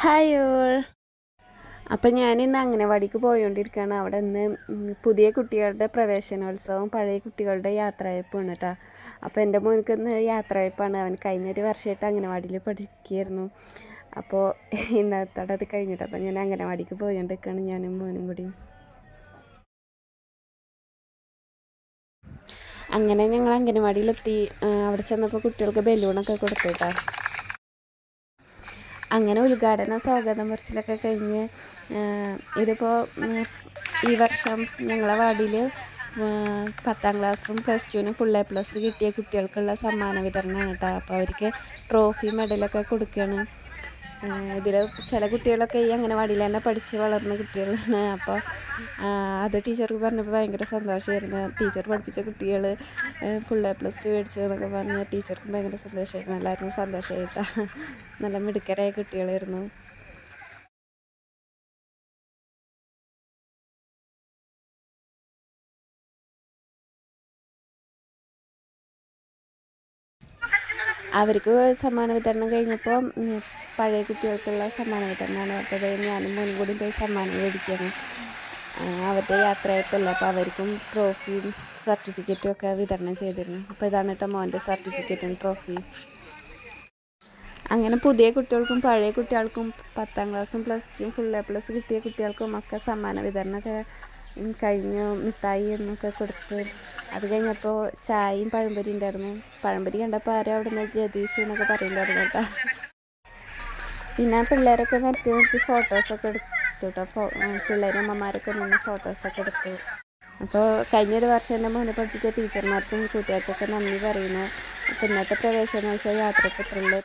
Hi all. അപ്പം ഞാനിന്ന് അംഗനവാടിക്ക് പോയോണ്ടിരിക്കുകയാണ്. അവിടെ ഇന്ന് പുതിയ കുട്ടികളുടെ പ്രവേശനോത്സവം, പഴയ കുട്ടികളുടെ യാത്രയയപ്പാണ് കേട്ടോ. അപ്പോൾ എൻ്റെ മോനക്ക് ഇന്ന് യാത്രയയപ്പാണ്. അവൻ കഴിഞ്ഞൊരു വർഷമായിട്ട് അംഗനവാടിയിൽ പഠിക്കുകയായിരുന്നു. അപ്പോൾ ഇന്നത്തോടെ അത് കഴിഞ്ഞിട്ട് അപ്പം ഞാൻ അംഗനവാടിക്ക് പോയോണ്ടിരിക്കുകയാണ്, ഞാനും മോനും കൂടി. അങ്ങനെ ഞങ്ങൾ അംഗനവാടിയിലെത്തി. അവിടെ ചെന്നപ്പോൾ കുട്ടികൾക്ക് ബലൂണൊക്കെ കൊടുത്തു കേട്ടോ. അങ്ങനെ ഉദ്ഘാടന സ്വാഗതം പറച്ചിലൊക്കെ കഴിഞ്ഞ് ഇതിപ്പോൾ ഈ വർഷം ഞങ്ങളെ വാർഡിൽ 10ാം ക്ലാസ്സും പ്ലസ് ടുവിനും ഫുൾ A+ കിട്ടിയ കുട്ടികൾക്കുള്ള സമ്മാന വിതരണമാണ് കേട്ടോ. അപ്പോൾ അവർക്ക് ട്രോഫി മെഡലൊക്കെ കൊടുക്കുകയാണ്. ഇതിൽ ചില കുട്ടികളൊക്കെ ഈ അംഗനവാടിയിൽ തന്നെ പഠിച്ച് വളർന്ന കുട്ടികളാണ്. അപ്പോൾ അത് ടീച്ചർക്ക് പറഞ്ഞപ്പോൾ ഭയങ്കര സന്തോഷമായിരുന്നു. ടീച്ചർ പഠിപ്പിച്ച കുട്ടികൾ ഫുൾ A+ മേടിച്ചു എന്നൊക്കെ പറഞ്ഞ് ടീച്ചർക്കും ഭയങ്കര സന്തോഷമായിരുന്നു. എല്ലാവർക്കും സന്തോഷമായിട്ടാണ്. നല്ല മിടുക്കരായ കുട്ടികളായിരുന്നു. അവർക്ക് സമ്മാന വിതരണം കഴിഞ്ഞപ്പോൾ പഴയ കുട്ടികൾക്കുള്ള സമ്മാന വിതരണമാണ്. അപ്പോൾ ഞാനും മോനും കൂടി പോയി സമ്മാനം മേടിക്കുകയാണ്. അവരുടെ യാത്രയയപ്പല്ല, അപ്പോൾ അവർക്കും ട്രോഫിയും സർട്ടിഫിക്കറ്റും ഒക്കെ വിതരണം ചെയ്തിരുന്നു. അപ്പോൾ ഇതാണ് കേട്ടോ മോൻ്റെ സർട്ടിഫിക്കറ്റും ട്രോഫിയും. അങ്ങനെ പുതിയ കുട്ടികൾക്കും പഴയ കുട്ടികൾക്കും 10ാം ക്ലാസ്സും പ്ലസ് ടുവും ഫുൾ A+ കിട്ടിയ കുട്ടികൾക്കും ഒക്കെ സമ്മാന വിതരണമൊക്കെ കഴിഞ്ഞു. മിഠായി എന്നൊക്കെ കൊടുത്ത് അത് കഴിഞ്ഞപ്പോൾ ചായയും പഴംപൊരി ഉണ്ടായിരുന്നു. പഴംപൊരി കണ്ടപ്പോൾ ആരും അവിടെ നിന്ന് രതീഷ് എന്നൊക്കെ പറയുന്നുണ്ടായിരുന്നു കേട്ടോ. പിന്നെ പിള്ളേരൊക്കെ നിർത്തി ഫോട്ടോസൊക്കെ എടുത്തു കേട്ടോ. പിള്ളേരും അമ്മമാരൊക്കെ നിന്ന് ഫോട്ടോസൊക്കെ എടുത്തു. അപ്പോൾ കഴിഞ്ഞൊരു വർഷം എൻ്റെ മോനെ പഠിപ്പിച്ച ടീച്ചർമാർക്കും കൂട്ടുകാർക്കൊക്കെ നന്ദി പറയുന്നു. അപ്പോൾ ഇന്നത്തെ പ്രവേശനോത്സവ യാത്രയ്ക്ക് ഇത്രയുള്ളൂ.